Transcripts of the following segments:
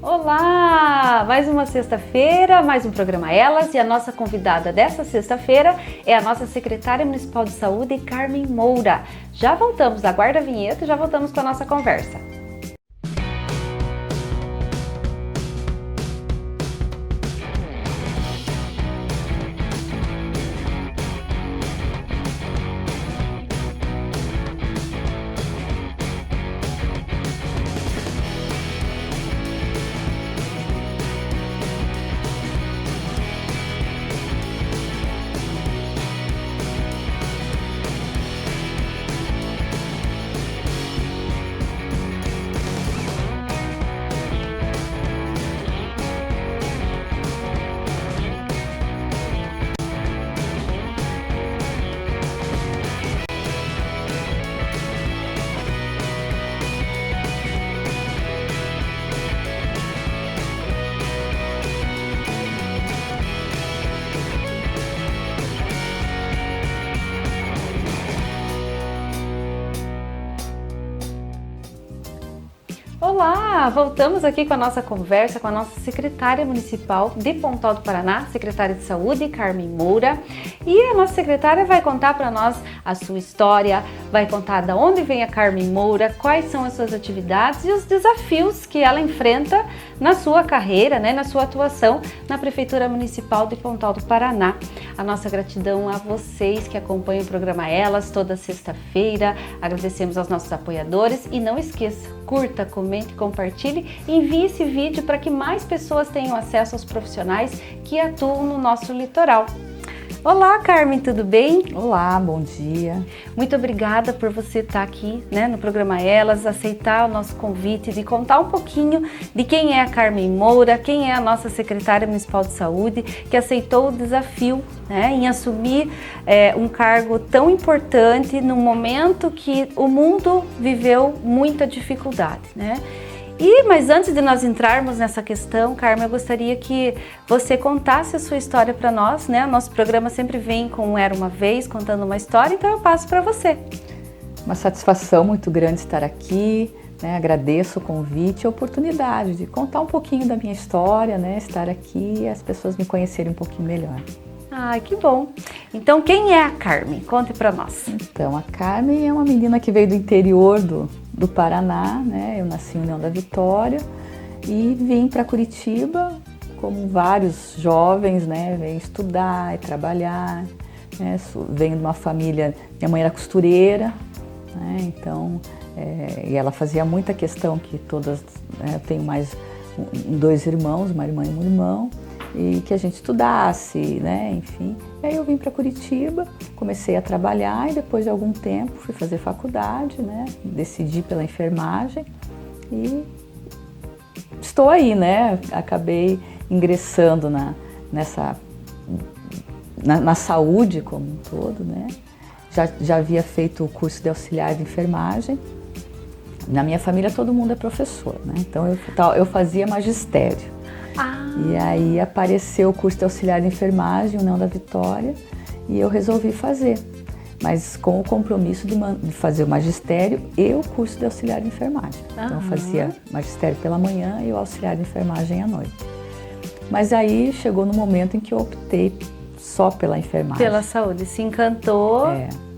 Olá! Mais uma sexta-feira, mais um programa Elas, e a nossa convidada dessa sexta-feira é a nossa secretária municipal de saúde, Carmen Moura. Já voltamos, aguarda a vinheta e já voltamos com a nossa conversa. Olá! Voltamos aqui com a nossa conversa com a nossa secretária municipal de Pontal do Paraná, secretária de saúde, Carmen Moura. E a nossa secretária vai contar para nós a sua história, vai contar de onde vem a Carmen Moura, quais são as suas atividades e os desafios que ela enfrenta na sua carreira, na sua atuação na Prefeitura Municipal de Pontal do Paraná. A nossa gratidão a vocês que acompanham o programa Elas toda sexta-feira. Agradecemos aos nossos apoiadores e não esqueça, curta, comente, compartilhe e envie esse vídeo para que mais pessoas tenham acesso aos profissionais que atuam no nosso litoral. Olá, Carmen, tudo bem? Olá, bom dia. Muito obrigada por você estar aqui, no programa Elas, aceitar o nosso convite de contar um pouquinho de quem é a Carmen Moura, quem é a nossa secretária municipal de saúde, que aceitou o desafio, em assumir um cargo tão importante no momento que o mundo viveu muita dificuldade, Mas antes de nós entrarmos nessa questão, Carmen, eu gostaria que você contasse a sua história para nós, O nosso programa sempre vem com Era Uma Vez, contando uma história, então eu passo para você. Uma satisfação muito grande estar aqui, Agradeço o convite e a oportunidade de contar um pouquinho da minha história, Estar aqui e as pessoas me conhecerem um pouquinho melhor. Ai, que bom! Então, quem é a Carmen? Conte para nós. Então, a Carmen é uma menina que veio do interior do Paraná, Eu nasci em União da Vitória e vim para Curitiba, como vários jovens, Vêm estudar e trabalhar, Venho de uma família, minha mãe era costureira, Então, e ela fazia muita questão que todas, eu tenho mais dois irmãos, uma irmã e um irmão, e que a gente estudasse, enfim. E aí eu vim para Curitiba, comecei a trabalhar e depois de algum tempo fui fazer faculdade, Decidi pela enfermagem e estou aí, Acabei ingressando na saúde como um todo, Já havia feito o curso de auxiliar de enfermagem. Na minha família todo mundo é professor, Então eu fazia magistério. E aí apareceu o curso de auxiliar de enfermagem, União da Vitória, e eu resolvi fazer, mas com o compromisso de fazer o magistério e o curso de auxiliar de enfermagem. Então eu fazia magistério pela manhã e o auxiliar de enfermagem à noite. Mas aí chegou no momento em que eu optei só pela enfermagem. Pela saúde, se encantou.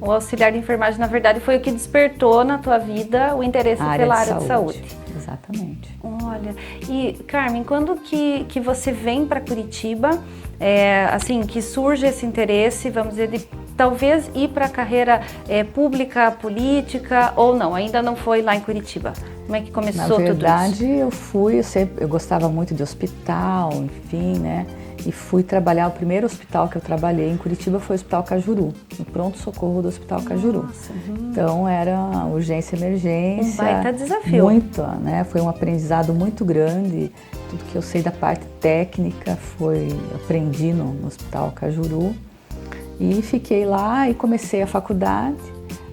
O auxiliar de enfermagem, na verdade, foi o que despertou na tua vida o interesse pela área de saúde. Exatamente. Olha, e Carmen, quando que você vem para Curitiba, que surge esse interesse, vamos dizer, de talvez ir para a carreira pública, política, ou não, ainda não foi lá em Curitiba? Como é que começou tudo isso? Na verdade, eu gostava muito de hospital, enfim, E fui trabalhar, o primeiro hospital que eu trabalhei em Curitiba foi o Hospital Cajuru, no pronto-socorro do Hospital Cajuru. Então era urgência, emergência. Um baita desafio. Muito, Foi um aprendizado muito grande. Tudo que eu sei da parte técnica aprendi no Hospital Cajuru. E fiquei lá e comecei a faculdade.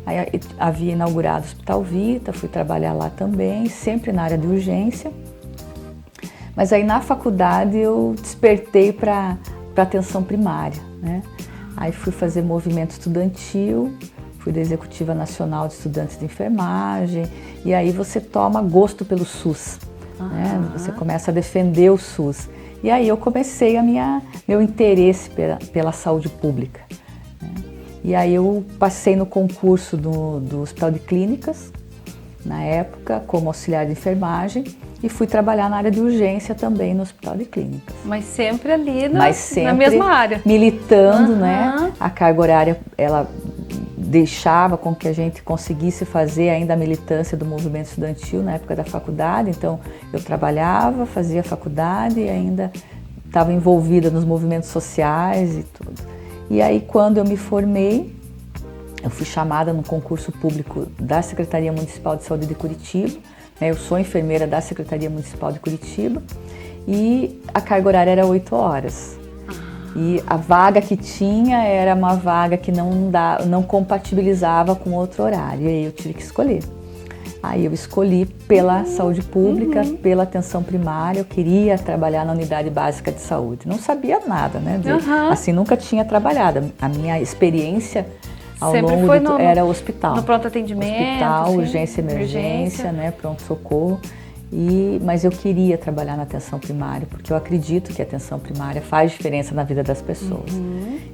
Aí havia inaugurado o Hospital Vita, fui trabalhar lá também, sempre na área de urgência. Mas aí na faculdade eu despertei para atenção primária, Aí fui fazer movimento estudantil, fui da Executiva Nacional de Estudantes de Enfermagem, e aí você toma gosto pelo SUS, né? Você começa a defender o SUS. E aí eu comecei meu interesse pela saúde pública, né? E aí eu passei no concurso do Hospital de Clínicas, na época, como auxiliar de enfermagem, e fui trabalhar na área de urgência também no Hospital de Clínicas. Mas sempre ali na mesma área. Militando, né? A carga horária, ela deixava com que a gente conseguisse fazer ainda a militância do movimento estudantil na época da faculdade. Então, eu trabalhava, fazia faculdade e ainda estava envolvida nos movimentos sociais e tudo. E aí, quando eu me formei, eu fui chamada no concurso público da Secretaria Municipal de Saúde de Curitiba. Eu sou enfermeira da Secretaria Municipal de Curitiba e a carga horária era 8 horas. E a vaga que tinha era uma vaga que não compatibilizava com outro horário, e aí eu tive que escolher. Aí eu escolhi pela saúde pública, pela atenção primária, eu queria trabalhar na unidade básica de saúde. Não sabia nada, né? Assim, nunca tinha trabalhado. A minha experiência ao sempre longo foi era hospital. No pronto atendimento. Hospital, sim, urgência, emergência, né? Pronto-socorro. Mas eu queria trabalhar na atenção primária, porque eu acredito que a atenção primária faz diferença na vida das pessoas.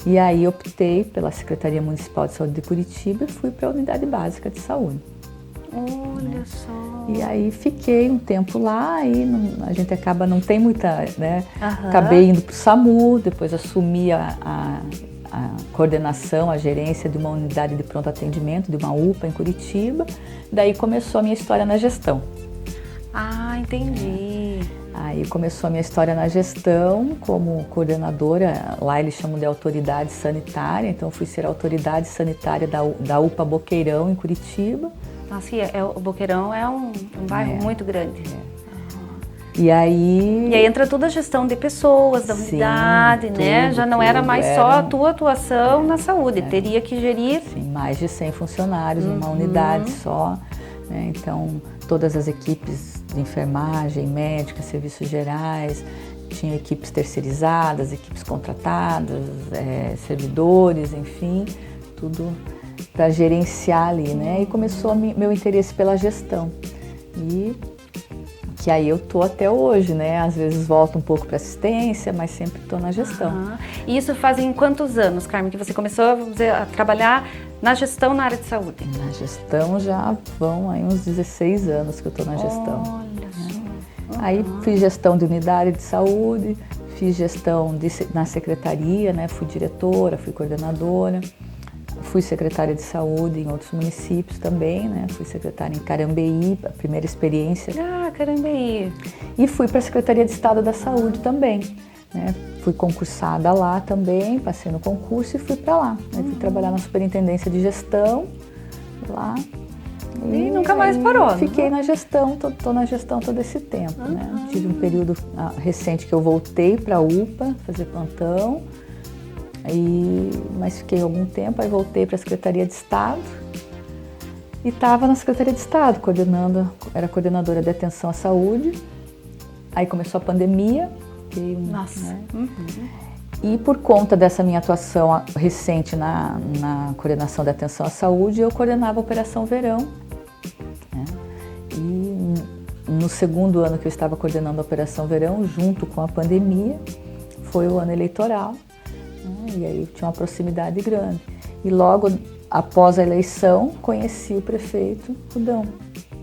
E aí optei pela Secretaria Municipal de Saúde de Curitiba e fui para a Unidade Básica de Saúde. Olha só. E aí fiquei um tempo lá e a gente acaba, não tem muita, né? Acabei indo para o SAMU, depois assumi a coordenação, a gerência de uma unidade de pronto atendimento, de uma UPA em Curitiba. Daí começou a minha história na gestão. Ah, entendi. Aí começou a minha história na gestão como coordenadora, lá eles chamam de autoridade sanitária, então eu fui ser autoridade sanitária da UPA Boqueirão, em Curitiba. Nossa, o Boqueirão é um bairro muito grande. E aí entra toda a gestão de pessoas, da unidade, né? Já não era mais só a tua atuação na saúde, teria que gerir... Sim, mais de 100 funcionários numa unidade só, né? Então, todas as equipes de enfermagem, médica, serviços gerais, tinha equipes terceirizadas, equipes contratadas, servidores, enfim, tudo para gerenciar ali, né? E começou meu interesse pela gestão. E que aí eu tô até hoje, né? Às vezes volto um pouco para assistência, mas sempre tô na gestão. E isso fazem quantos anos, Carmen, que você começou, vamos dizer, a trabalhar na gestão na área de saúde? Na gestão já vão aí uns 16 anos que eu tô na gestão. Olha só. Aí fiz gestão de unidade de saúde, fiz gestão na secretaria, né? Fui diretora, fui coordenadora. Fui secretária de saúde em outros municípios também, né? Fui secretária em Carambeí, a primeira experiência. Ah, Carambeí. E fui para a Secretaria de Estado da Saúde também, né? Fui concursada lá também, passei no concurso e fui para lá. Aí fui trabalhar na Superintendência de Gestão lá. E nunca mais parou. Fiquei na gestão, tô na gestão todo esse tempo, né? Tive um período recente que eu voltei para a UPA fazer plantão. Mas fiquei algum tempo, aí voltei para a Secretaria de Estado e estava na Secretaria de Estado, era coordenadora de atenção à saúde. Aí começou a pandemia. Nossa. Né? E por conta dessa minha atuação recente na coordenação da atenção à saúde, eu coordenava a Operação Verão. Né? E no segundo ano que eu estava coordenando a Operação Verão, junto com a pandemia, foi o ano eleitoral. E aí eu tinha uma proximidade grande. E logo após a eleição, conheci o prefeito Rudão,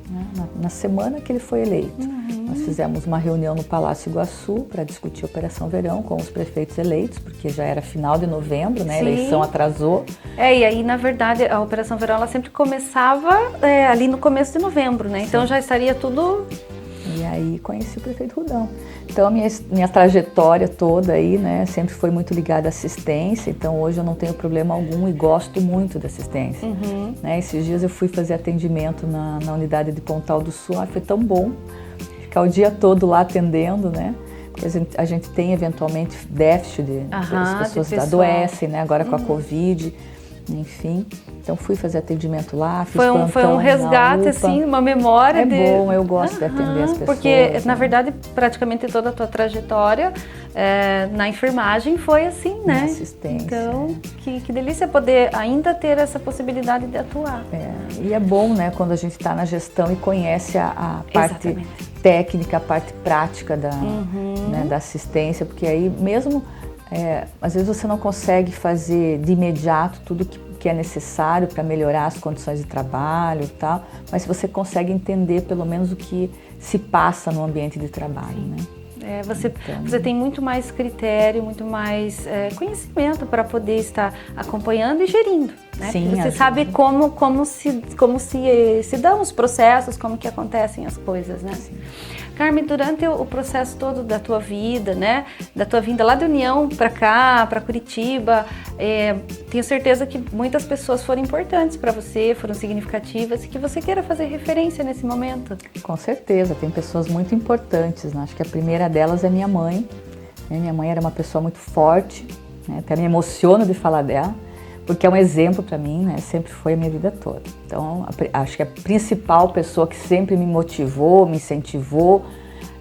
né? Na semana que ele foi eleito. Nós fizemos uma reunião no Palácio Iguaçu para discutir a Operação Verão com os prefeitos eleitos, porque já era final de novembro, né? A eleição atrasou. E aí, na verdade, a Operação Verão ela sempre começava ali no começo de novembro, né? Então já estaria tudo... E aí conheci o prefeito Rudão. Então a minha trajetória toda aí, né, sempre foi muito ligada à assistência, então hoje eu não tenho problema algum e gosto muito da assistência. Né, esses dias eu fui fazer atendimento na unidade de Pontal do Sul, foi tão bom ficar o dia todo lá atendendo, né? Porque a gente tem eventualmente déficit as pessoas adoecem, né? Agora com a Covid, enfim. Então fui fazer atendimento lá, fiz plantão. Foi um resgate, assim, uma memória. É bom, eu gosto de atender as pessoas. Porque, na verdade, praticamente toda a tua trajetória na enfermagem foi assim, né? Na assistência. Então, que delícia poder ainda ter essa possibilidade de atuar. E é bom, né, quando a gente está na gestão e conhece a parte técnica, a parte prática né, da assistência, porque aí mesmo, às vezes você não consegue fazer de imediato tudo que é necessário para melhorar as condições de trabalho e tal, mas você consegue entender pelo menos o que se passa no ambiente de trabalho, né? Você tem muito mais critério, muito mais conhecimento para poder estar acompanhando e gerindo, né? Sim, você sabe como se dão os processos, como que acontecem as coisas, né? Sim. Carmen, durante o processo todo da tua vida, né, da tua vinda lá da União para cá, para Curitiba, tenho certeza que muitas pessoas foram importantes para você, foram significativas e que você queira fazer referência nesse momento. Com certeza, tem pessoas muito importantes, né? Acho que a primeira delas é minha mãe. Minha mãe era uma pessoa muito forte, né? Até me emociono de falar dela, porque é um exemplo para mim, né? Sempre foi a minha vida toda. Então, acho que a principal pessoa que sempre me motivou, me incentivou,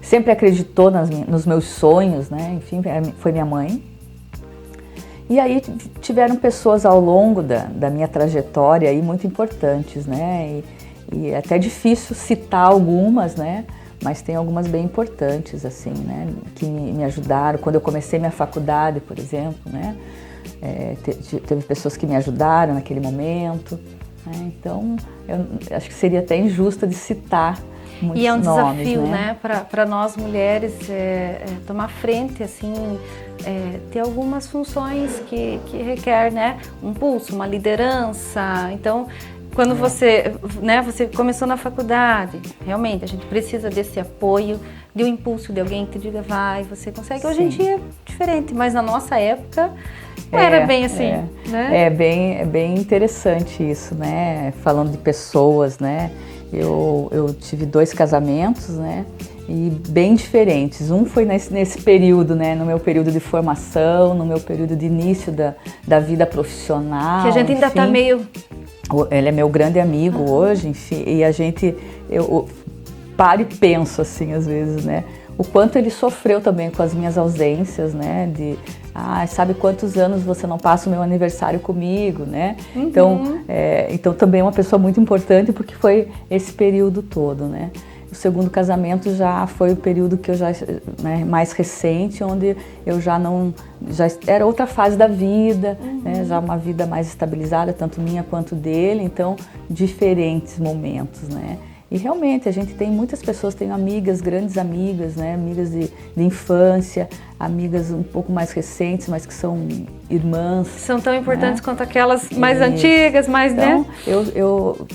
sempre acreditou nos meus sonhos, né? Enfim, foi minha mãe. E aí tiveram pessoas ao longo da minha trajetória aí muito importantes, né? E é até difícil citar algumas, né? Mas tem algumas bem importantes, assim, né? Que me ajudaram. Quando eu comecei minha faculdade, por exemplo, né? Teve pessoas que me ajudaram naquele momento, né? Então eu acho que seria até injusto de citar muitos nomes. E é um desafio, né, para nós mulheres tomar frente, assim, ter algumas funções que requer, né, um pulso, uma liderança. Então, quando você começou na faculdade, realmente a gente precisa desse apoio, de um impulso de alguém que te diga vai, você consegue. Hoje em dia é diferente, mas na nossa época não era bem assim, né? É bem interessante isso, né? Falando de pessoas, né? Eu tive 2 casamentos, né? E bem diferentes. Um foi nesse período, né? No meu período de formação, no meu período de início da vida profissional. Que a gente ainda está meio... Ele é meu grande amigo hoje, enfim, e eu paro e penso assim, às vezes, né? O quanto ele sofreu também com as minhas ausências, né? Sabe quantos anos você não passa o meu aniversário comigo, né? Então também é uma pessoa muito importante porque foi esse período todo, né? O segundo casamento já foi o período que eu né, mais recente, onde eu já era outra fase da vida, né, já uma vida mais estabilizada, tanto minha quanto dele, então diferentes momentos, né? E realmente a gente tem muitas pessoas, tenho amigas, grandes amigas, né, amigas de infância, amigas um pouco mais recentes, mas que são irmãs. São tão importantes, né, quanto aquelas mais antigas, mais, então, né? Eu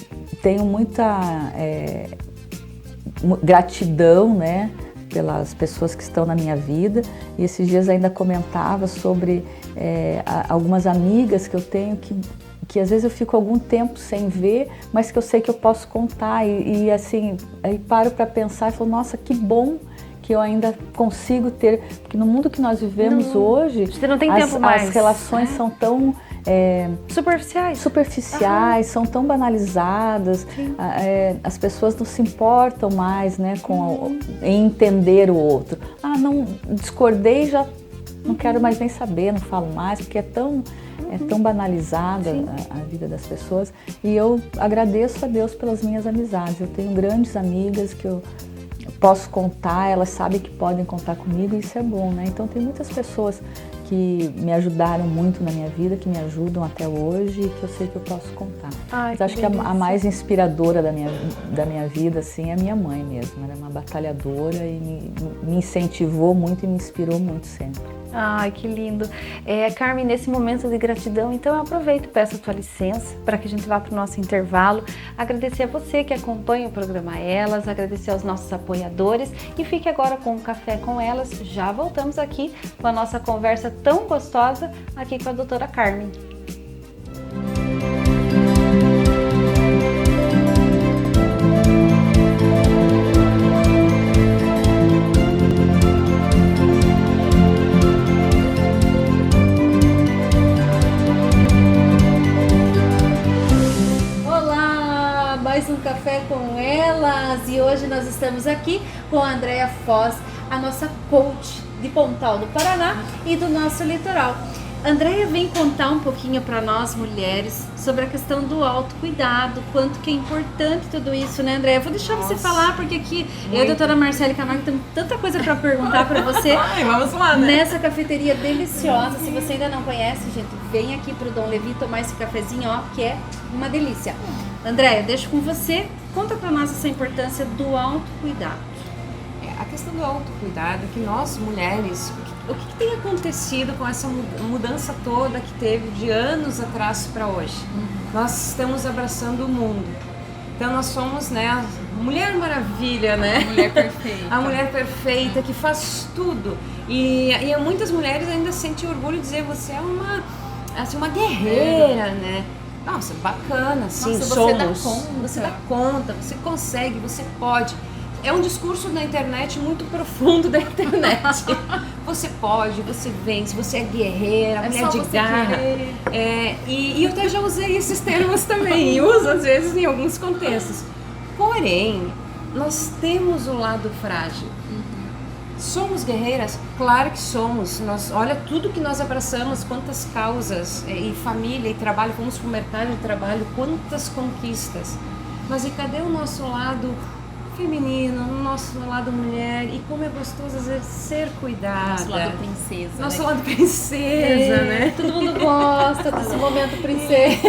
tenho muita gratidão, né, pelas pessoas que estão na minha vida, e esses dias ainda comentava sobre algumas amigas que eu tenho que às vezes eu fico algum tempo sem ver, mas que eu sei que eu posso contar e assim, aí paro para pensar e falo, nossa, que bom que eu ainda consigo ter, porque no mundo que nós vivemos hoje, você não tem tempo mais. As relações são tão superficiais, são tão banalizadas, as pessoas não se importam mais, né, em entender o outro. Não discordei, já não quero mais nem saber, não falo mais, porque é tão banalizada a vida das pessoas. E eu agradeço a Deus pelas minhas amizades. Eu tenho grandes amigas que eu posso contar, elas sabem que podem contar comigo e isso é bom, né? Então tem muitas pessoas que me ajudaram muito na minha vida, que me ajudam até hoje e que eu sei que eu posso contar. Mas acho que a mais inspiradora da minha vida, assim, é a minha mãe mesmo. Ela é uma batalhadora e me incentivou muito e me inspirou muito sempre. Ai, que lindo. Carmen, nesse momento de gratidão, então eu aproveito e peço a tua licença para que a gente vá para o nosso intervalo. Agradecer a você que acompanha o programa Elas, agradecer aos nossos apoiadores e fique agora com um café com elas. Já voltamos aqui com a nossa conversa tão gostosa aqui com a doutora Carmen. Mais um café com elas e hoje nós estamos aqui com a Andréia Foz, a nossa coach de Pontal do Paraná e do nosso litoral. Andréia vem contar um pouquinho para nós mulheres sobre a questão do autocuidado, quanto que é importante tudo isso, né, Andréia? Vou deixar você falar, porque aqui eu e a doutora Marcele Camargo temos tanta coisa para perguntar para você. Ai, vamos lá, né? Nessa cafeteria deliciosa. Se você ainda não conhece, gente, vem aqui pro Dom Levi tomar esse cafezinho, ó, que é uma delícia. Andréia, deixo com você. Conta para nós essa importância do autocuidado. A questão do autocuidado, que nós mulheres, o que tem acontecido com essa mudança toda que teve de anos atrás para hoje? Nós estamos abraçando o mundo. Então nós somos, né, a Mulher Maravilha, né? A mulher perfeita. A mulher perfeita que faz tudo. E muitas mulheres ainda sentem orgulho de dizer você é uma guerreira, né? Nossa, bacana, sim, Nossa, somos. Você dá conta, você consegue, você pode. É um discurso da internet muito profundo da internet. Você pode, você vence, você é guerreira, mulher de garra. E eu até já usei esses termos também, e uso às vezes em alguns contextos. Porém, nós temos o lado frágil. Somos guerreiras? Claro que somos. Olha tudo que nós abraçamos, quantas causas, e família, e trabalho, fomos para o mercado de trabalho, quantas conquistas. Mas e cadê o nosso lado feminino, o nosso lado mulher? E como é gostoso às vezes ser cuidada. Nosso lado princesa. Nosso lado princesa, né? Todo mundo gosta desse momento princesa.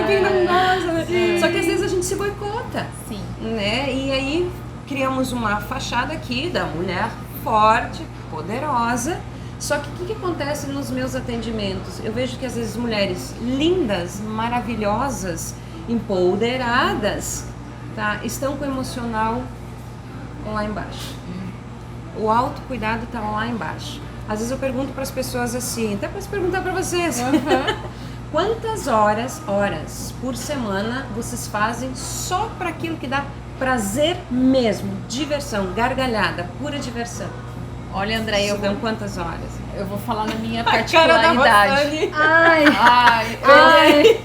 Quem não gosta, né? Só que às vezes a gente se boicota. Sim. Né? E aí criamos uma fachada aqui da mulher forte, poderosa. Só que o que acontece nos meus atendimentos? Eu vejo que às vezes mulheres lindas, maravilhosas, empoderadas, tá, estão com o emocional lá embaixo. O autocuidado está lá embaixo. Às vezes eu pergunto para as pessoas assim, até para perguntar para vocês, quantas horas por semana vocês fazem só para aquilo que dá prazer mesmo, diversão, gargalhada, pura diversão? Olha, Andréia, quantas horas? eu vou falar na minha A cara da particularidade. Ai.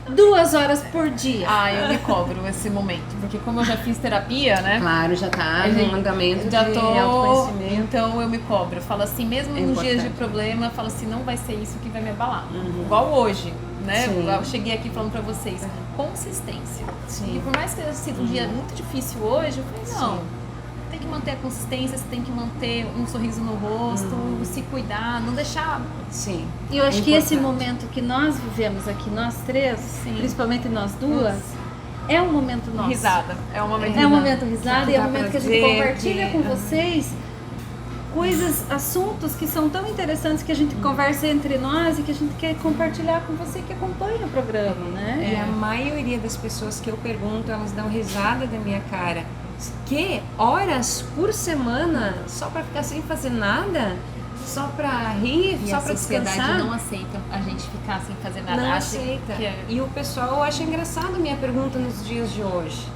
2 horas por dia. Eu me cobro esse momento, porque como eu já fiz terapia, né? Claro, já tá no andamento de autoconhecimento. Então eu me cobro. Eu falo assim, mesmo nos dias de problema, eu falo assim, não vai ser isso que vai me abalar. Igual hoje, né? Sim. Eu cheguei aqui falando pra vocês, consistência. Sim. E por mais que tenha sido um dia muito difícil hoje, eu falei, não. Tem que manter a consistência, você tem que manter um sorriso no rosto, se cuidar, não deixar. Sim. E eu acho que esse momento que nós vivemos aqui, nós três, principalmente nós duas, é um momento nosso. Risada. É um momento É um momento risada e é um dá momento que a gente prazer, compartilha com vocês coisas, assuntos que são tão interessantes que a gente conversa entre nós e que a gente quer compartilhar com você que acompanha o programa, né? E a maioria das pessoas que eu pergunto, elas dão risada da minha cara. Que horas por semana só para ficar sem fazer nada? Só para rir? E só a para sociedade descansar? não aceita a gente ficar sem fazer nada. Não Acha aceita. que E o pessoal acha engraçado a minha pergunta nos dias de hoje.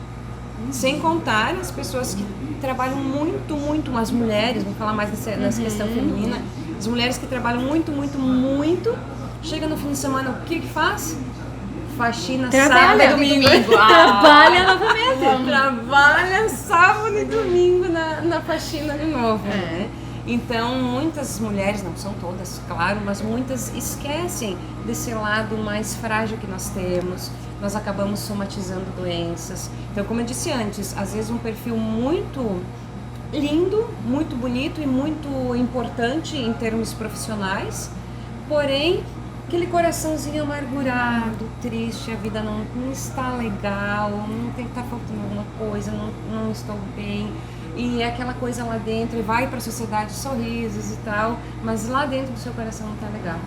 Sem contar as pessoas que trabalham muito, as mulheres, vamos falar mais nessa questão feminina, as mulheres que trabalham muito, chega no fim de semana, o que faz? Faxina sábado e domingo. Trabalha novamente. Trabalha sábado e domingo na faxina de novo, né? Então, muitas mulheres, não são todas, claro, mas muitas esquecem desse lado mais frágil que nós temos. Nós acabamos somatizando doenças. Então, como eu disse antes, às vezes um perfil muito lindo, muito bonito e muito importante em termos profissionais, porém, aquele coraçãozinho amargurado, triste, a vida não está legal, não tem que estar faltando alguma coisa, não estou bem. E é aquela coisa lá dentro, e vai para a sociedade, sorrisos e tal, mas lá dentro do seu coração não está legal.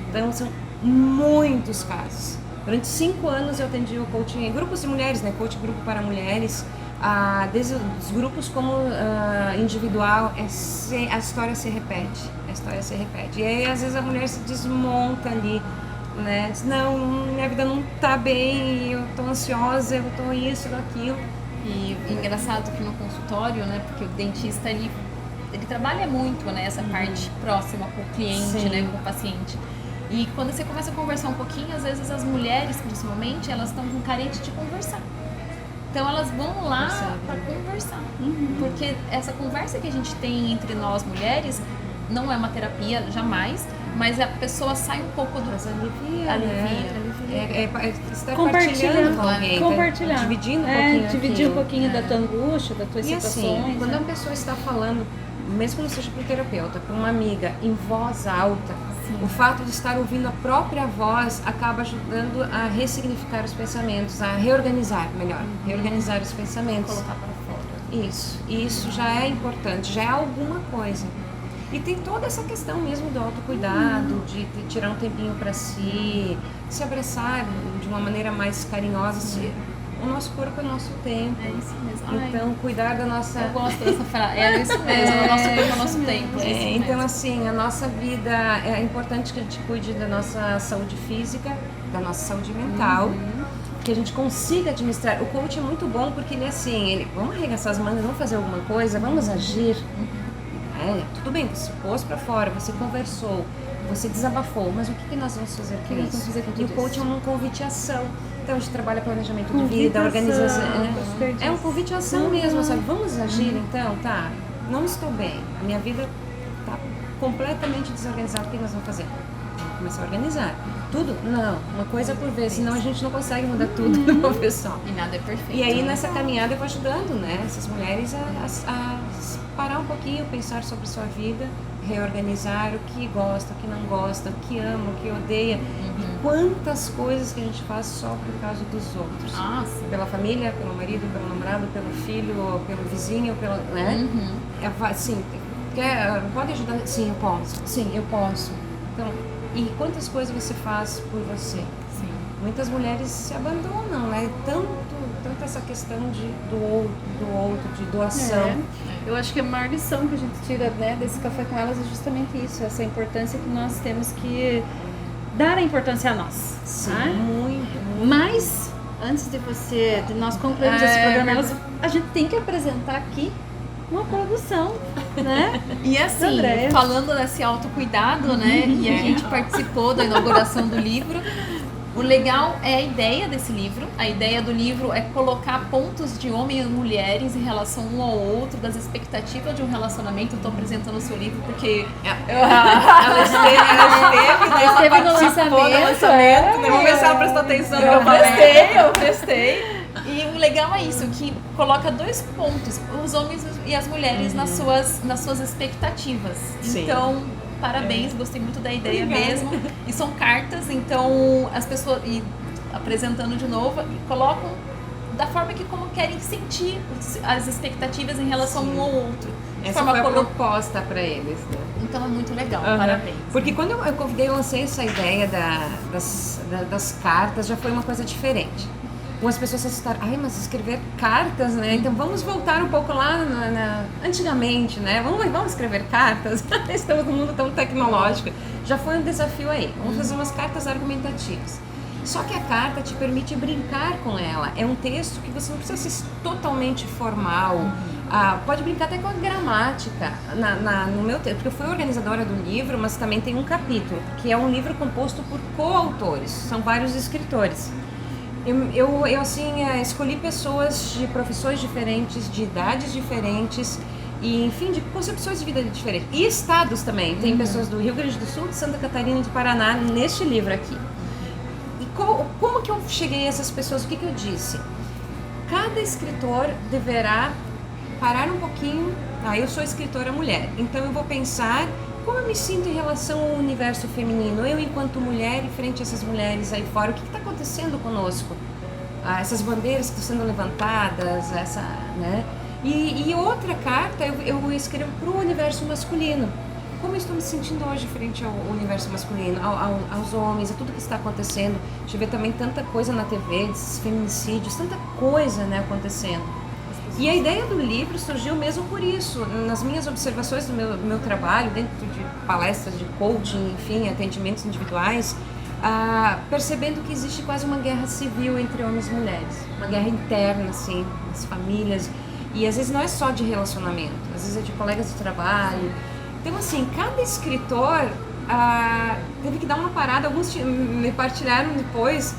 Então são muitos casos. Durante 5 anos eu atendi o coaching em grupos de mulheres, né? Coaching grupo para mulheres, desde os grupos como individual, a história se repete. E aí às vezes a mulher se desmonta ali, né? Diz, não, minha vida não tá bem, eu tô ansiosa, eu tô isso, aquilo. E engraçado que no consultório, né, porque o dentista ele trabalha muito, né, essa parte próxima com o cliente, né, com o paciente. E quando você começa a conversar um pouquinho, às vezes as mulheres, principalmente, elas estão com carente de conversar. Então elas vão lá para conversar. Porque essa conversa que a gente tem entre nós mulheres não é uma terapia, jamais, mas a pessoa sai um pouco do... Mas alivia, né? É estar Compartilhando partilhando com alguém, compartilhar. tá dividindo um pouquinho dividir um aquilo. pouquinho da tua angústia, das tuas E situações. assim, quando né? a pessoa está falando, mesmo que não seja para um terapeuta, para uma amiga, em voz alta, o fato de estar ouvindo a própria voz acaba ajudando a ressignificar os pensamentos, a reorganizar, reorganizar os pensamentos. Colocar para fora. Isso já é importante, já é alguma coisa. E tem toda essa questão mesmo do autocuidado, de tirar um tempinho para si, se abraçar de uma maneira mais carinhosa. O nosso corpo é o nosso tempo. É isso mesmo. Então, cuidar da nossa... Eu gosto dessa frase. É isso mesmo, o nosso corpo é o nosso tempo. É isso então, mesmo. assim, a nossa vida, é importante que a gente cuide da nossa saúde física, da nossa saúde mental, que a gente consiga administrar. O coach é muito bom porque ele é assim, vamos arregaçar as mangas, vamos fazer alguma coisa, vamos agir. Tudo bem, você pôs pra fora, você conversou, você desabafou, mas o que nós vamos fazer com isso? E o coach é um convite à ação. Então a gente trabalha planejamento de vida, organização. É um convite à ação mesmo, sabe? Vamos agir então, tá? Não estou bem, a minha vida tá completamente desorganizada, o que nós vamos fazer? Vamos começar a organizar. Tudo? Não, uma coisa por vez, senão a gente não consegue mudar tudo de uma vez só. E nada é perfeito. E aí nessa caminhada eu vou ajudando, né, essas mulheres a parar um pouquinho, pensar sobre sua vida, reorganizar o que gosta, o que não gosta, o que ama, o que odeia. E quantas coisas que a gente faz só por causa dos outros. Nossa. Pela família, pelo marido, pelo namorado, pelo filho, pelo vizinho, né? Assim, pode ajudar? Sim, eu posso. Sim, eu posso. Então, e quantas coisas você faz por você? Sim. Muitas mulheres se abandonam, né? Tanto essa questão do outro, de doação. Eu acho que a maior lição que a gente tira, né, desse café com elas é justamente isso, essa importância que nós temos que dar a importância a nós. Sim, tá? muito. Mas, antes de nós concluirmos esse programa, a gente tem que apresentar aqui uma produção, né? E assim, Andréia. falando desse autocuidado, né? E a gente participou da inauguração do livro. O legal é a ideia desse livro. A ideia do livro é colocar pontos de homens e mulheres em relação um ao outro, das expectativas de um relacionamento. Eu estou apresentando o seu livro porque Ela esteve no lançamento, né? Vamos ver se ela prestou atenção. eu prestei. E o legal é isso, que coloca 2 pontos, os homens e as mulheres nas suas expectativas. Sim. Então, parabéns, gostei muito da ideia mesmo. E são cartas, então as pessoas, e apresentando de novo, colocam da forma que como querem sentir as expectativas em relação um ao outro. Essa foi a proposta para eles, né? Então é muito legal, parabéns. Porque quando eu convidei, eu lancei essa ideia das cartas, já foi uma coisa diferente. Algumas pessoas se assustaram, mas escrever cartas, né? Então vamos voltar um pouco lá antigamente, né? Vamos escrever cartas? Estamos num mundo tão tecnológico. Já foi um desafio aí. Vamos fazer umas cartas argumentativas. Só que a carta te permite brincar com ela. É um texto que você não precisa ser totalmente formal. Pode brincar até com a gramática. No meu texto, porque eu fui organizadora do livro, mas também tem um capítulo, que é um livro composto por coautores. São vários escritores. Eu escolhi pessoas de profissões diferentes, de idades diferentes e, enfim, de concepções de vida diferentes. E estados também. Tem pessoas do Rio Grande do Sul, de Santa Catarina e de Paraná neste livro aqui. E como que eu cheguei a essas pessoas? O que eu disse? Cada escritor deverá parar um pouquinho. Eu sou escritora mulher, então eu vou pensar como eu me sinto em relação ao universo feminino, eu enquanto mulher e frente a essas mulheres aí fora, o que está acontecendo conosco? Essas bandeiras que estão sendo levantadas, né? E outra carta eu escrevo para o universo masculino. Como eu estou me sentindo hoje frente ao universo masculino, aos homens, a tudo que está acontecendo. A gente vê também tanta coisa na TV, desses feminicídios, tanta coisa, né, acontecendo. E a ideia do livro surgiu mesmo por isso, nas minhas observações do meu trabalho, dentro de palestras de coaching, enfim, atendimentos individuais, percebendo que existe quase uma guerra civil entre homens e mulheres, uma guerra interna, assim, nas famílias, e às vezes não é só de relacionamento, às vezes é de colegas de trabalho. Então, assim, cada escritor teve que dar uma parada, alguns me partilharam depois,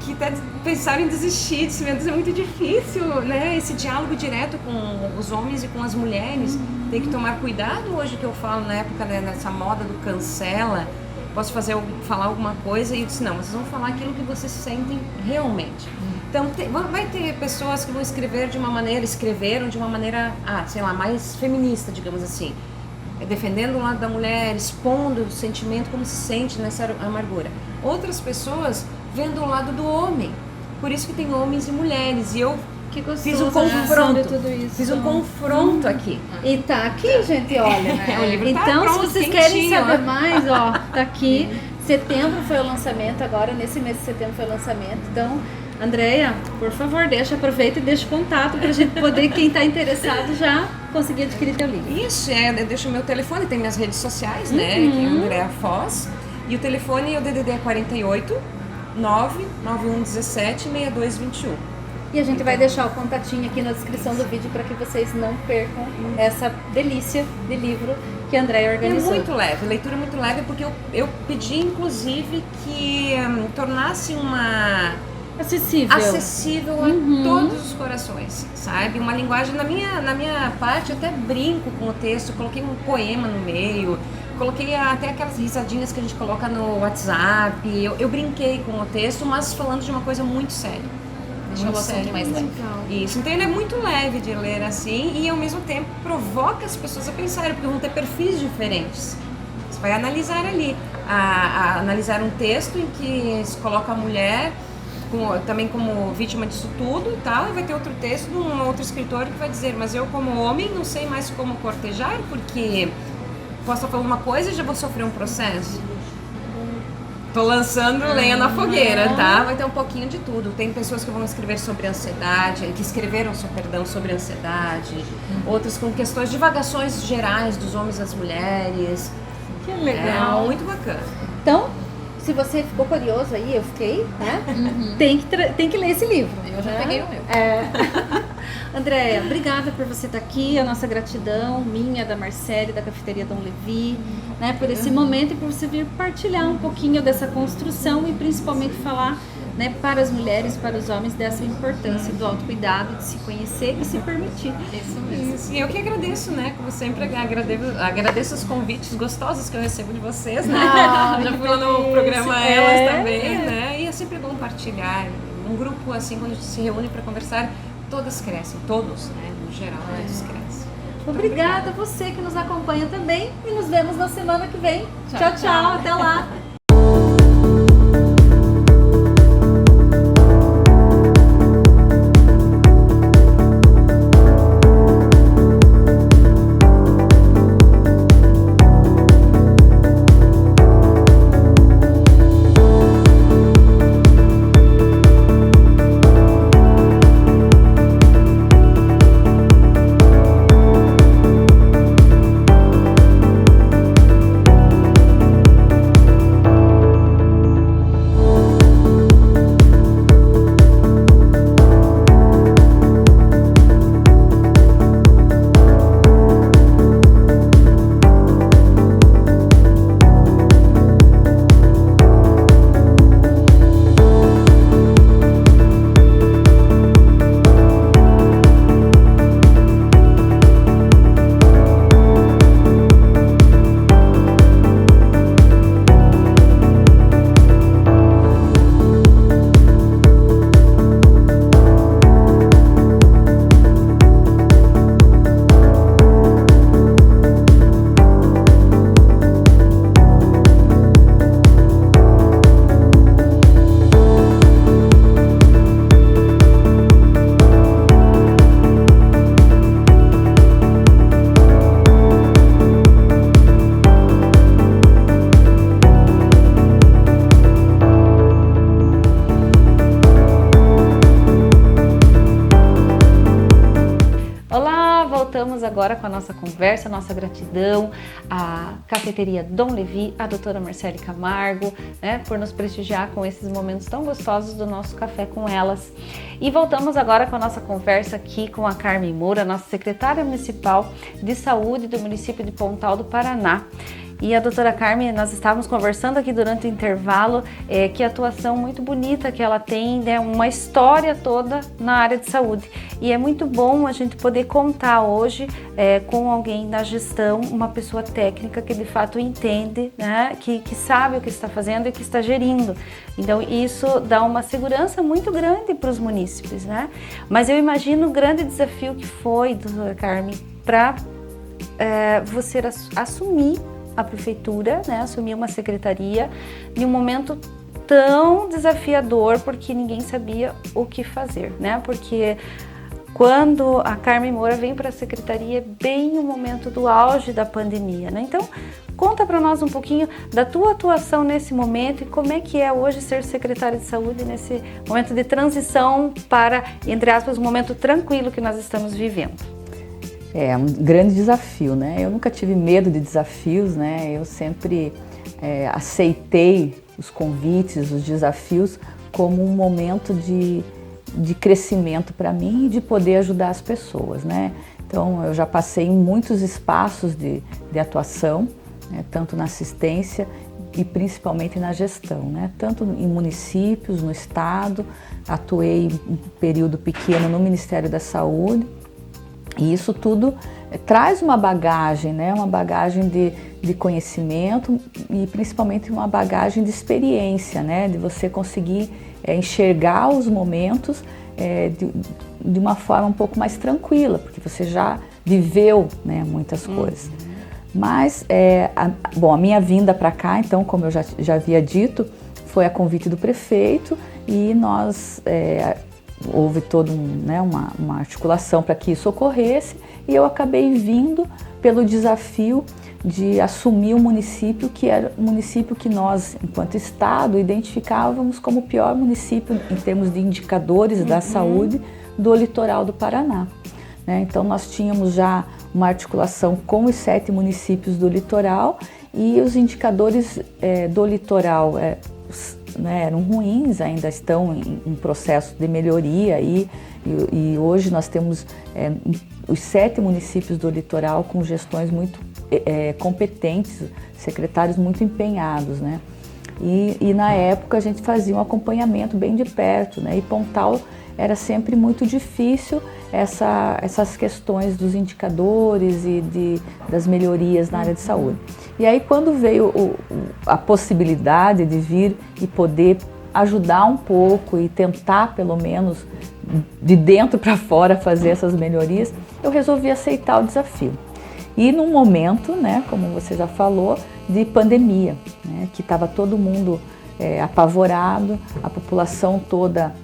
que até pensaram em desistir, disse, meu Deus, é muito difícil, né, esse diálogo direto com os homens e com as mulheres, tem que tomar cuidado hoje que eu falo na época, né, nessa moda do cancela, posso falar alguma coisa, e eu disse, não, vocês vão falar aquilo que vocês sentem realmente. Então vai ter pessoas que vão escreveram de uma maneira, sei lá, mais feminista, digamos assim, defendendo o lado da mulher, expondo o sentimento, como se sente nessa amargura. Outras pessoas vendo o lado do homem, por isso que tem homens e mulheres, e eu Que gostoso, fiz um confronto, aqui. E tá aqui, gente, olha. O livro tá Então, pronto, se vocês querem quentinho, saber ó. mais, ó, tá aqui. Setembro foi o lançamento, agora nesse mês de setembro foi o lançamento. Então, Andréia, por favor, aproveita e deixa o contato pra gente poder, quem tá interessado, já conseguir adquirir teu livro. Isso, deixa o meu telefone, tem minhas redes sociais, né, que é Andréa Foz, e o telefone, o DDD é 48 99117 6221. E a gente vai deixar o contatinho aqui na descrição do vídeo para que vocês não percam essa delícia de livro que a Andréia organizou. É muito leve, leitura muito leve, porque eu pedi, inclusive, que tornasse acessível a todos os corações, sabe? Uma linguagem, na minha parte, eu até brinco com o texto, coloquei um poema no meio, coloquei até aquelas risadinhas que a gente coloca no WhatsApp, eu brinquei com o texto, mas falando de uma coisa muito séria. Deixa o assunto mais leve. Isso, então ele é muito leve de ler assim e ao mesmo tempo provoca as pessoas a pensarem, porque vão ter perfis diferentes. Você vai analisar ali, analisar um texto em que se coloca a mulher também como vítima disso tudo e tal, e vai ter outro texto de um outro escritor que vai dizer, mas eu como homem não sei mais como cortejar, porque posso falar uma coisa e já vou sofrer um processo. Tô lançando lenha na fogueira, tá? Vai ter um pouquinho de tudo. Tem pessoas que vão escrever sobre ansiedade, que escreveram, sobre ansiedade. Outras com questões, divagações gerais dos homens e das mulheres. Que legal. É muito bacana. Então, se você ficou curioso aí, eu fiquei, né? Tem que ler esse livro. Eu já peguei o meu. Andréia, obrigada por você estar aqui, a nossa gratidão, minha, da Marcele, da Cafeteria Dom Levi, né, por esse momento e por você vir partilhar um pouquinho dessa construção e principalmente falar, né, para as mulheres, para os homens, dessa importância do autocuidado, de se conhecer e se permitir. Isso mesmo. Isso. E eu que agradeço, né? Como sempre, agradeço os convites gostosos que eu recebo de vocês, né? Já fui lá no programa Elas também, né? E é sempre bom partilhar. Um grupo assim, quando a gente se reúne para conversar, todas crescem, todos, né? No geral, todos crescem. Obrigada a você que nos acompanha também e nos vemos na semana que vem. Tchau, até lá! Voltamos agora com a nossa conversa, a nossa gratidão à Cafeteria Dom Levi, à doutora Marcele Camargo, né, por nos prestigiar com esses momentos tão gostosos do nosso café com elas. E voltamos agora com a nossa conversa aqui com a Carmen Moura, nossa secretária municipal de saúde do município de Pontal do Paraná. E a doutora Carmen, nós estávamos conversando aqui durante o intervalo, que atuação muito bonita que ela tem, né, uma história toda na área de saúde. E é muito bom a gente poder contar hoje com alguém na gestão, uma pessoa técnica que de fato entende, né, que sabe o que está fazendo e que está gerindo. Então isso dá uma segurança muito grande para os munícipes, né? Mas eu imagino o grande desafio que foi, doutora Carmen, para você assumir a prefeitura, né, assumir uma secretaria em um momento tão desafiador, porque ninguém sabia o que fazer, né? Porque quando a Carmen Moura vem para a secretaria, bem no momento do auge da pandemia, né? Então, conta para nós um pouquinho da tua atuação nesse momento e como é que é hoje ser secretária de saúde nesse momento de transição para, entre aspas, um momento tranquilo que nós estamos vivendo. É um grande desafio, né? Eu nunca tive medo de desafios, né? Eu sempre aceitei os convites, os desafios como um momento de crescimento para mim e de poder ajudar as pessoas, né? Então, eu já passei em muitos espaços de atuação, né? Tanto na assistência e principalmente na gestão, né? Tanto em municípios, no estado, atuei um período pequeno no Ministério da Saúde. E isso tudo traz uma bagagem, né? Uma bagagem de conhecimento e principalmente uma bagagem de experiência, né? De você conseguir enxergar os momentos de uma forma um pouco mais tranquila, porque você já viveu, né, muitas coisas. Mas, a minha vinda para cá, então, como eu já havia dito, foi a convite do prefeito e nós... houve toda uma articulação para que isso ocorresse e eu acabei vindo pelo desafio de assumir um município que era um município que nós, enquanto Estado, identificávamos como o pior município em termos de indicadores da saúde do litoral do Paraná, né? Então nós tínhamos já uma articulação com os 7 municípios do litoral e os indicadores do litoral eram ruins, ainda estão em processo de melhoria e hoje nós temos os 7 municípios do litoral com gestões muito competentes, secretários muito empenhados, né? E na época a gente fazia um acompanhamento bem de perto, né? E Pontal era sempre muito difícil essas questões dos indicadores e das melhorias na área de saúde. E aí quando veio a possibilidade de vir e poder ajudar um pouco e tentar pelo menos de dentro para fora fazer essas melhorias, eu resolvi aceitar o desafio. E num momento, né, como você já falou, de pandemia, né, que estava todo mundo apavorado, a população toda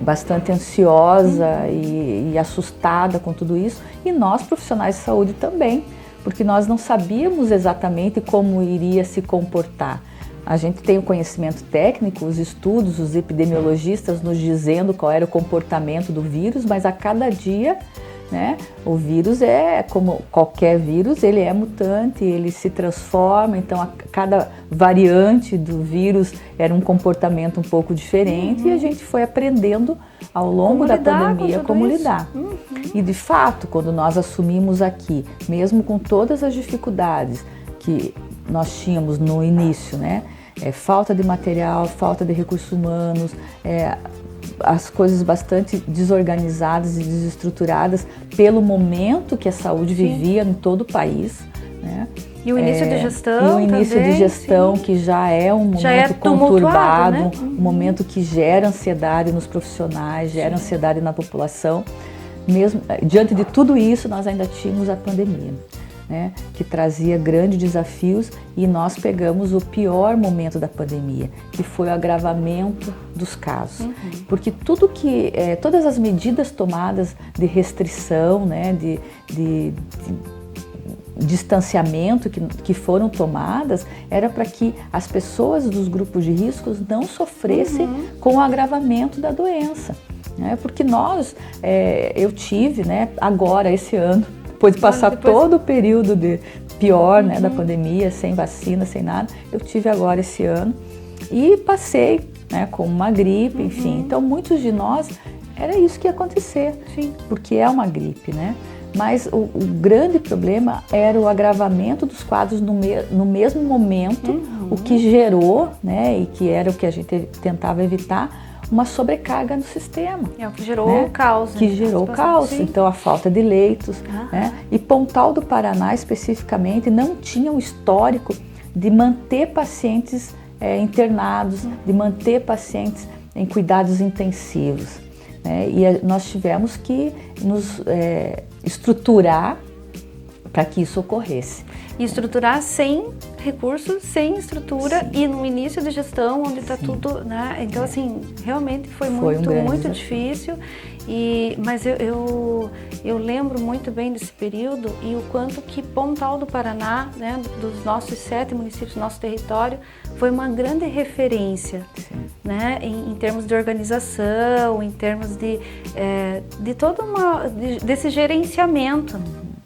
bastante ansiosa e assustada com tudo isso, e nós profissionais de saúde também, porque nós não sabíamos exatamente como iria se comportar. A gente tem o conhecimento técnico, os estudos, os epidemiologistas nos dizendo qual era o comportamento do vírus, mas a cada dia, né, o vírus como qualquer vírus, ele é mutante, ele se transforma, então cada variante do vírus era um comportamento um pouco diferente e a gente foi aprendendo ao longo da pandemia como lidar. E de fato, quando nós assumimos aqui, mesmo com todas as dificuldades que nós tínhamos no início, né, falta de material, falta de recursos humanos, as coisas bastante desorganizadas e desestruturadas pelo momento que a saúde vivia em todo o país, né? E o início de gestão e o início também, de gestão, que já é um momento conturbado, né? Um momento que gera ansiedade nos profissionais, gera ansiedade na população. Mesmo diante de tudo isso, nós ainda tínhamos a pandemia, né, que trazia grandes desafios e nós pegamos o pior momento da pandemia, que foi o agravamento dos casos. Porque todas as medidas tomadas de restrição, né, de distanciamento que foram tomadas, era para que as pessoas dos grupos de riscos não sofressem com o agravamento da doença. Né? Porque eu tive, né, agora, esse ano, depois de passar todo o período pior, né, da pandemia, sem vacina, sem nada, eu tive agora esse ano e passei, né, com uma gripe, enfim. Então, muitos de nós, era isso que ia acontecer, porque é uma gripe, né? Mas o grande problema era o agravamento dos quadros no mesmo momento, o que gerou, né, e que era o que a gente tentava evitar, uma sobrecarga no sistema. É o que gerou o caos. Que gerou o caos, então a falta de leitos. Né? E Pontal do Paraná, especificamente, não tinha um histórico de manter pacientes internados, de manter pacientes em cuidados intensivos. Né? E nós tivemos que nos estruturar para que isso ocorresse. E estruturar sem recursos, sem estrutura. Sim. E no início de gestão, onde está tudo, né? Então, assim, realmente foi muito difícil. Mas eu lembro muito bem desse período e o quanto que Pontal do Paraná, né, dos nossos 7 municípios do nosso território, foi uma grande referência, né, em termos de organização, em termos de todo desse gerenciamento.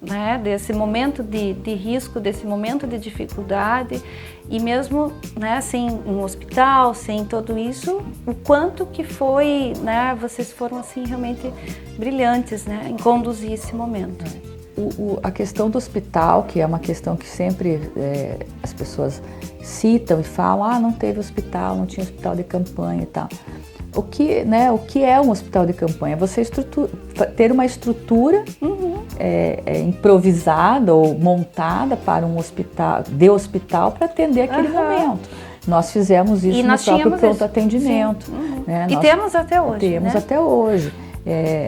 Né, desse momento de risco, desse momento de dificuldade e mesmo, né, sem um hospital, sem tudo isso, o quanto que foi, né, vocês foram assim realmente brilhantes, né, em conduzir esse momento. A questão do hospital, que é uma questão que sempre as pessoas citam e falam, não teve hospital, não tinha hospital de campanha e tal. O que é um hospital de campanha? Você ter uma estrutura improvisada ou montada para um hospital para atender aquele momento. Nós fizemos isso no próprio pronto atendimento. Né? E temos até hoje. Temos até hoje.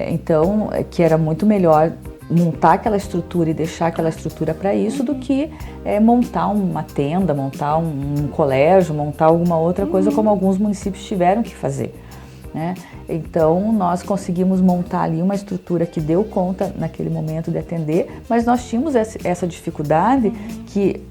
Então, que era muito melhor montar aquela estrutura e deixar aquela estrutura para isso do que montar uma tenda, montar um colégio, montar alguma outra coisa como alguns municípios tiveram que fazer. Né? Então nós conseguimos montar ali uma estrutura que deu conta naquele momento de atender, mas nós tínhamos essa dificuldade que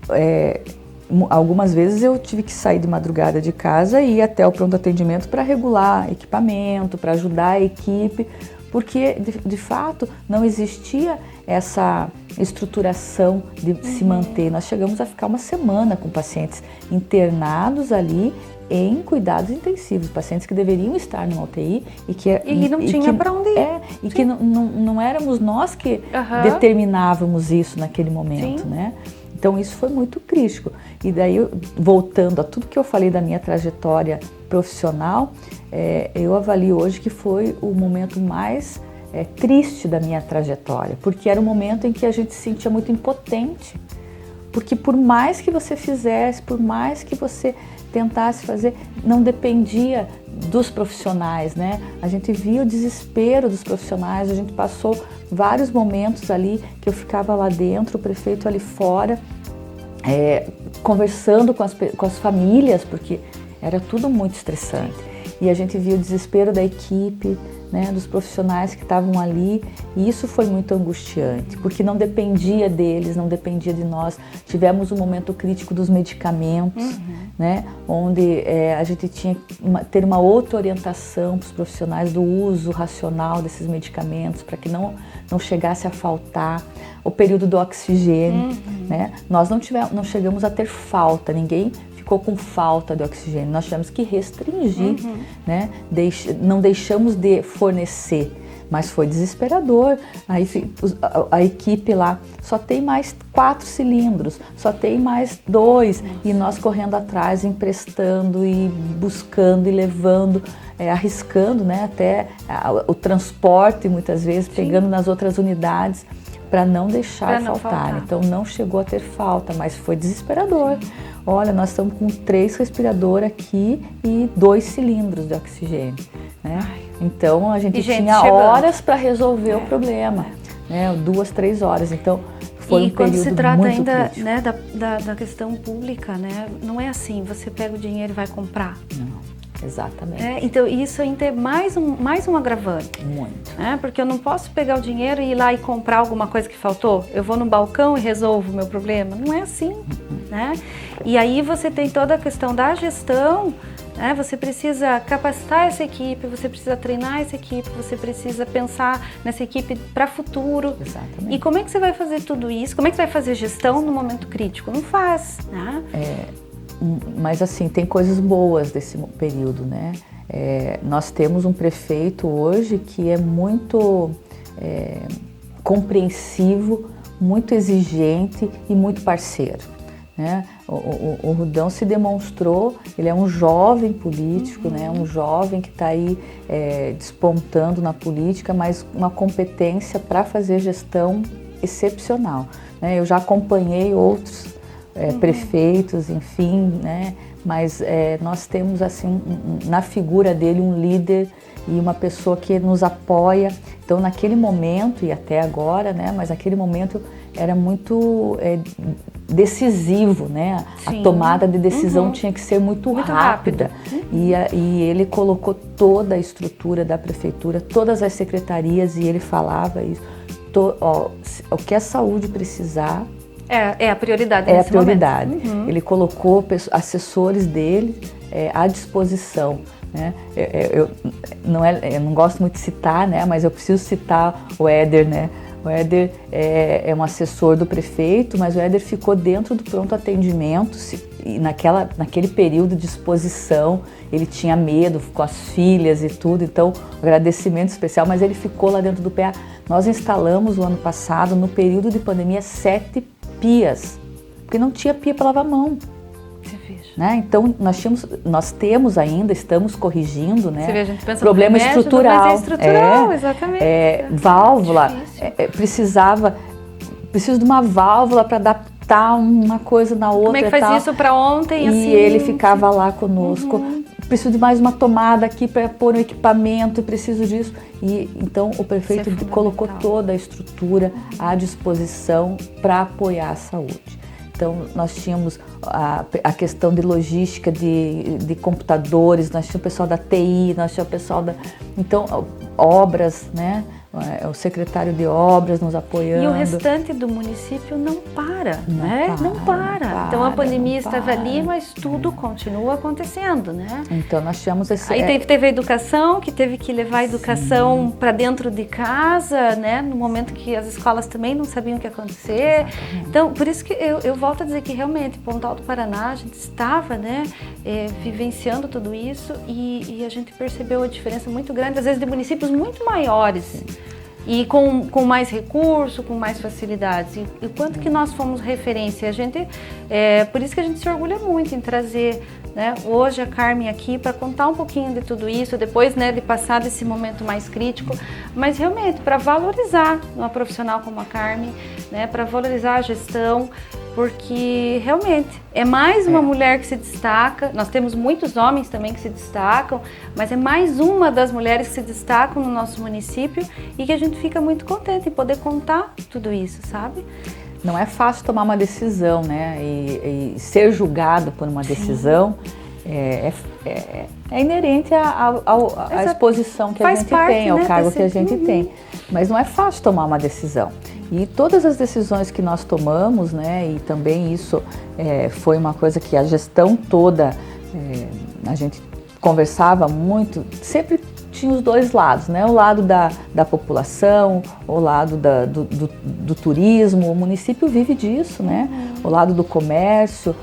algumas vezes eu tive que sair de madrugada de casa e ir até o pronto atendimento para regular equipamento, para ajudar a equipe, porque de fato não existia essa estruturação de se manter. Nós chegamos a ficar uma semana com pacientes internados ali em cuidados intensivos, pacientes que deveriam estar numa UTI e que não tinha para onde ir. E que não éramos nós que determinávamos isso naquele momento, né? Então isso foi muito crítico. E daí, voltando a tudo que eu falei da minha trajetória profissional, eu avalio hoje que foi o momento mais triste da minha trajetória, porque era um momento em que a gente se sentia muito impotente, porque por mais que você fizesse, por mais que você tentasse fazer, não dependia dos profissionais, né? A gente via o desespero dos profissionais, a gente passou vários momentos ali que eu ficava lá dentro, o prefeito ali fora, conversando com as famílias, porque era tudo muito estressante. E a gente via o desespero da equipe, né, dos profissionais que estavam ali, e isso foi muito angustiante, porque não dependia deles, não dependia de nós. Tivemos um momento crítico dos medicamentos, né, onde a gente tinha que ter uma outra orientação para os profissionais do uso racional desses medicamentos, para que não chegasse a faltar. O período do oxigênio, né, nós não chegamos a ter falta, ninguém ficou com falta de oxigênio, nós tivemos que restringir, né? Não deixamos de fornecer, mas foi desesperador. Aí a equipe lá só tem mais 4 cilindros, só tem mais 2, e nós correndo atrás, emprestando e buscando e levando, arriscando, né? Até o transporte muitas vezes, pegando nas outras unidades, para não deixar faltar. Então não chegou a ter falta, mas foi desesperador. Olha, nós estamos com 3 respiradores aqui e 2 cilindros de oxigênio, né? Então a gente tinha horas para resolver o problema, né? 2, 3 horas. Então foi um período muito crítico. E quando se trata ainda, né, da questão pública, né? Não é assim, você pega o dinheiro e vai comprar. Não. Exatamente. Então isso ainda é mais um agravante. Muito. Porque eu não posso pegar o dinheiro e ir lá e comprar alguma coisa que faltou. Eu vou no balcão e resolvo o meu problema. Não é assim, né? E aí você tem toda a questão da gestão, né? Você precisa capacitar essa equipe, você precisa treinar essa equipe, você precisa pensar nessa equipe para o futuro. Exatamente. E como é que você vai fazer tudo isso? Como é que você vai fazer gestão no momento crítico? Não faz, né? Mas assim, tem coisas boas desse período, né? Nós temos um prefeito hoje que é muito compreensivo, muito exigente e muito parceiro, né? O Rudão se demonstrou, ele é um jovem político, né? Um jovem que está aí despontando na política, mas uma competência para fazer gestão excepcional, né? Eu já acompanhei outros prefeitos, enfim, né? Mas nós temos assim na figura dele um líder e uma pessoa que nos apoia. Então naquele momento e até agora, né? Mas naquele momento era muito decisivo, né? Sim. A tomada de decisão tinha que ser muito rápida. E ele colocou toda a estrutura da prefeitura, todas as secretarias, e ele falava isso. O que a saúde precisar É a prioridade é a nesse prioridade. momento. Ele colocou assessores dele à disposição, né? Eu não gosto muito de citar, né? Mas eu preciso citar o Éder, né? O Éder é um assessor do prefeito, mas o Éder ficou dentro do pronto atendimento e naquele período de exposição ele tinha medo com as filhas e tudo, então agradecimento especial, mas ele ficou lá dentro do PA. Nós instalamos o ano passado, no período de pandemia, 7 pias, porque não tinha pia para lavar a mão. Você veja. Né? Então nós temos ainda, estamos corrigindo, né? Você vê, a gente pensa problema no remédio, estrutural, mas é estrutural, exatamente. Válvula, preciso de uma válvula para adaptar uma coisa na outra. Como é que faz isso para ontem? E assim? ele ficava lá conosco. Preciso de mais uma tomada aqui para pôr um equipamento, preciso disso. E então o prefeito colocou toda a estrutura à disposição para apoiar a saúde. Então nós tínhamos a questão de logística de computadores, nós tínhamos o pessoal da TI, nós tínhamos o pessoal então obras, né? O secretário de obras nos apoiando. E o restante do município não para, né? Não para. Então a pandemia estava ali, mas tudo continua acontecendo, né? Então nós tivemos esse... Aí teve a educação, que teve que levar a educação para dentro de casa, né? No momento que as escolas também não sabiam o que ia acontecer. Exatamente. Então, por isso que eu volto a dizer que realmente Pontal do Paraná, a gente estava, né? Vivenciando tudo isso e a gente percebeu a diferença muito grande, às vezes de municípios muito maiores. E com mais recurso, com mais facilidades. E quanto que nós fomos referência. A gente, por isso que a gente se orgulha muito em trazer, né, hoje a Carmen aqui para contar um pouquinho de tudo isso, depois, né, de passar desse momento mais crítico, mas realmente para valorizar uma profissional como a Carmen, né, para valorizar a gestão, porque realmente é mais uma mulher que se destaca. Nós temos muitos homens também que se destacam, mas é mais uma das mulheres que se destacam no nosso município e que a gente fica muito contente em poder contar tudo isso, sabe? Não é fácil tomar uma decisão, né? E ser julgado por uma decisão é inerente à exposição que a gente tem, ao cargo que a gente tem. Mas não é fácil tomar uma decisão. E todas as decisões que nós tomamos, né? E também isso foi uma coisa que a gestão toda, a gente conversava muito, sempre tinha os dois lados, né? O lado da população, o lado do turismo, o município vive disso, né? O lado do comércio,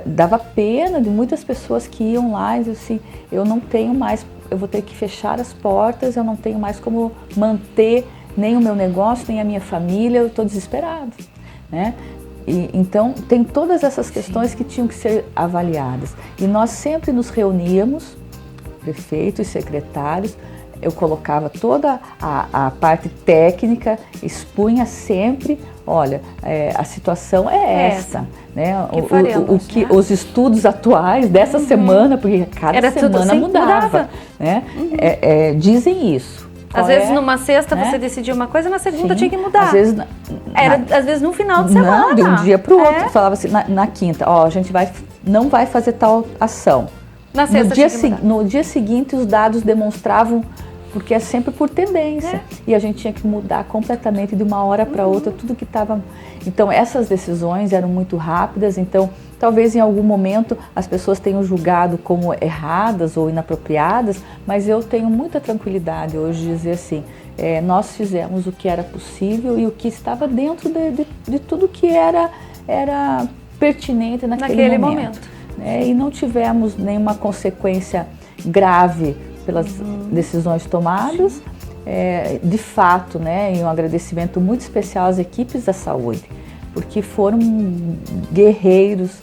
dava pena de muitas pessoas que iam lá e diziam assim, eu não tenho mais, eu vou ter que fechar as portas, eu não tenho mais como manter nem o meu negócio, nem a minha família, eu estou desesperado, né? Então, tem todas essas questões que tinham que ser avaliadas. E nós sempre nos reuníamos, prefeitos, secretários, eu colocava toda a parte técnica, expunha sempre, olha, a situação é essa, né? Os estudos atuais dessa semana, porque cada semana mudava, né? Dizem isso. Às vezes numa sexta você decidia uma coisa, na segunda tinha que mudar. Às vezes no final de semana. Não, de um dia para o outro. Falava assim, na quinta, a gente não vai fazer tal ação. Na sexta no dia seguinte os dados demonstravam, porque é sempre por tendência. E a gente tinha que mudar completamente de uma hora para outra, tudo que estava... Então essas decisões eram muito rápidas, então talvez em algum momento as pessoas tenham julgado como erradas ou inapropriadas, mas eu tenho muita tranquilidade hoje de dizer assim, nós fizemos o que era possível e o que estava dentro de tudo que era pertinente naquele momento. E não tivemos nenhuma consequência grave pelas decisões tomadas. de fato, né, e um agradecimento muito especial às equipes da saúde, porque foram guerreiros,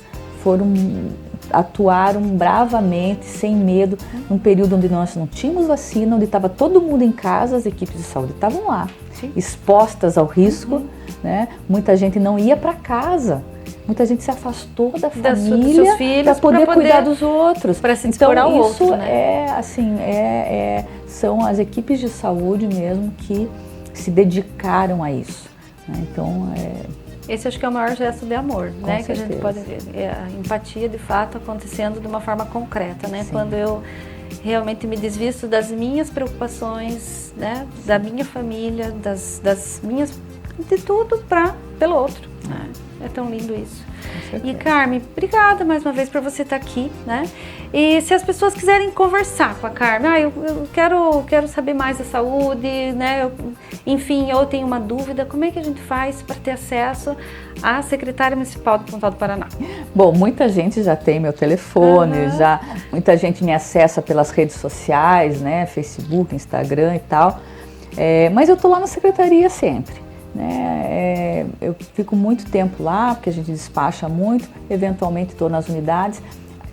atuaram bravamente, sem medo, num período onde nós não tínhamos vacina, onde estava todo mundo em casa, as equipes de saúde estavam lá, expostas ao risco, né? Muita gente não ia para casa, muita gente se afastou da família para poder cuidar dos outros. Para se dispor ao isso outro, né? São as equipes de saúde mesmo que se dedicaram a isso, né? Então, esse acho que é o maior gesto de amor, né? Que a gente pode ver. É a empatia, de fato, acontecendo de uma forma concreta, né? Sim. Quando eu realmente me desvisto das minhas preocupações, né? Da minha família, das minhas... de tudo pelo outro, né? É tão lindo isso. E Carmen, obrigada mais uma vez por você estar aqui, né? E se as pessoas quiserem conversar com a Carmen, eu quero saber mais da saúde, né? Enfim, eu tenho uma dúvida, como é que a gente faz para ter acesso à secretária municipal de Pontal do Paraná? Bom, muita gente já tem meu telefone, muita gente me acessa pelas redes sociais, né? Facebook, Instagram e tal, mas eu tô lá na secretaria sempre. Né? Eu fico muito tempo lá, porque a gente despacha muito, eventualmente estou nas unidades,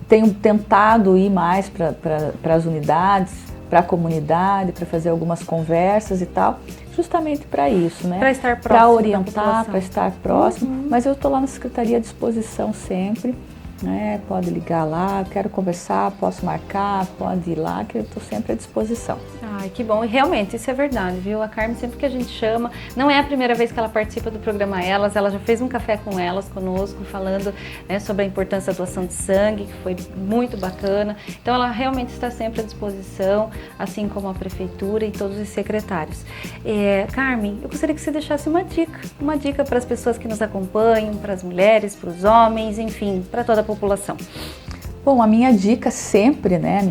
tenho tentado ir mais para as unidades, para a comunidade, para fazer algumas conversas e tal, justamente para isso, né? Para estar próximo, para orientar, para estar próximo, mas eu estou lá na secretaria à disposição sempre, né? Pode ligar lá, quero conversar, posso marcar, pode ir lá, que eu estou sempre à disposição. Ai, que bom. E realmente, isso é verdade, viu? A Carmen, sempre que a gente chama, não é a primeira vez que ela participa do programa Elas, ela já fez um café com elas, conosco, falando, né, sobre a importância da doação de sangue, que foi muito bacana. Então, ela realmente está sempre à disposição, assim como a prefeitura e todos os secretários. Carmen, eu gostaria que você deixasse uma dica para as pessoas que nos acompanham, para as mulheres, para os homens, enfim, para toda a população. Bom, a minha dica sempre, né?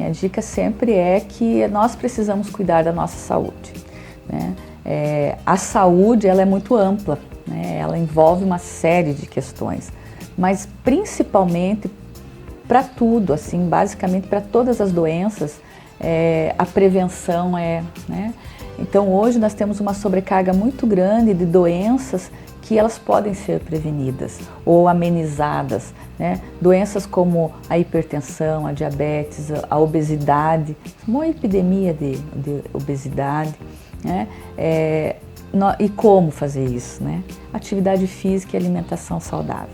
É que nós precisamos cuidar da nossa saúde, né? A saúde, ela é muito ampla, né? Ela envolve uma série de questões, mas principalmente para tudo, assim, basicamente para todas as doenças, a prevenção né? Então hoje nós temos uma sobrecarga muito grande de doenças que elas podem ser prevenidas ou amenizadas, né? Doenças como a hipertensão, a diabetes, a obesidade, uma epidemia de obesidade, né? E como fazer isso, né? Atividade física e alimentação saudável,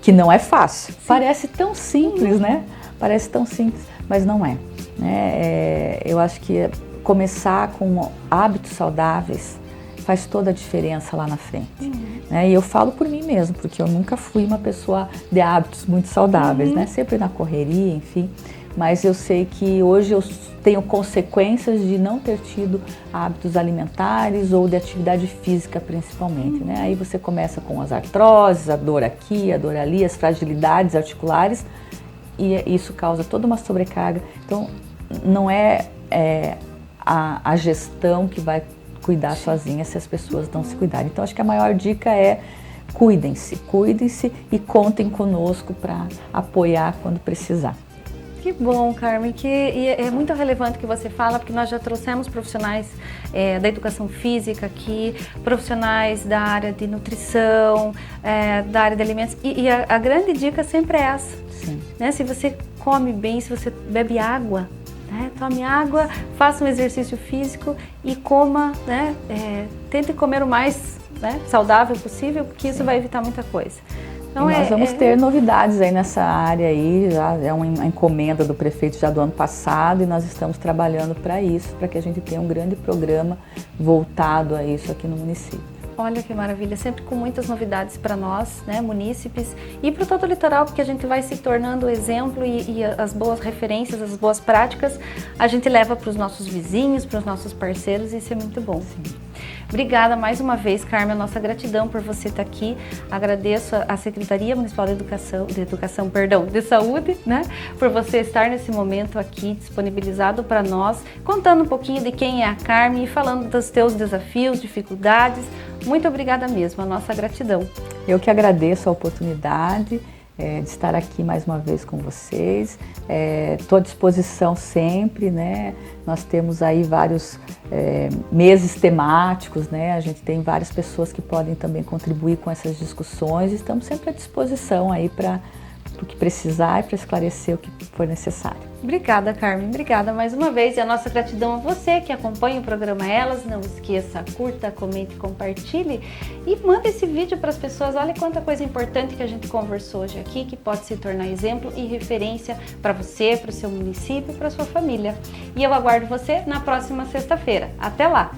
que não é fácil. Sim. Parece tão simples, né? Parece tão simples, mas não é, né? Eu acho que começar com hábitos saudáveis faz toda a diferença lá na frente. Né? E eu falo por mim mesmo, porque eu nunca fui uma pessoa de hábitos muito saudáveis, né? Sempre na correria, enfim. Mas eu sei que hoje eu tenho consequências de não ter tido hábitos alimentares ou de atividade física principalmente, né? Aí você começa com as artroses, a dor aqui, a dor ali, as fragilidades articulares, e isso causa toda uma sobrecarga. Então, não é a gestão que vai cuidar sozinha se as pessoas não se cuidarem. Então, acho que a maior dica é cuidem-se e contem conosco para apoiar quando precisar. Que bom, Carmen, e é muito relevante que você fala, porque nós já trouxemos profissionais da educação física aqui, profissionais da área de nutrição, da área de alimentos, e a grande dica sempre é essa, né? Se você come bem, se você bebe água, né? Tome água, faça um exercício físico e coma, né? Tente comer o mais, né, saudável possível, porque isso vai evitar muita coisa. Então, nós vamos ter novidades aí nessa área aí, já é uma encomenda do prefeito já do ano passado e nós estamos trabalhando para isso, para que a gente tenha um grande programa voltado a isso aqui no município. Olha que maravilha, sempre com muitas novidades para nós, né, munícipes, e para todo o litoral, porque a gente vai se tornando exemplo e as boas referências, as boas práticas, a gente leva para os nossos vizinhos, para os nossos parceiros, e isso é muito bom. Sim. Obrigada mais uma vez, Carmen, a nossa gratidão por você estar aqui. Agradeço à Secretaria Municipal de Saúde, né, por você estar nesse momento aqui disponibilizado para nós, contando um pouquinho de quem é a Carmen e falando dos teus desafios, dificuldades. Muito obrigada mesmo, a nossa gratidão. Eu que agradeço a oportunidade de estar aqui mais uma vez com vocês. Estou à disposição sempre, né? Nós temos aí vários meses temáticos, né? A gente tem várias pessoas que podem também contribuir com essas discussões e estamos sempre à disposição aí para o que precisar e para esclarecer o que for necessário. Obrigada, Carmen. Obrigada mais uma vez. E a nossa gratidão a você que acompanha o programa Elas. Não esqueça, curta, comente, compartilhe e manda esse vídeo para as pessoas. Olha quanta coisa importante que a gente conversou hoje aqui, que pode se tornar exemplo e referência para você, para o seu município, para a sua família. E eu aguardo você na próxima sexta-feira. Até lá!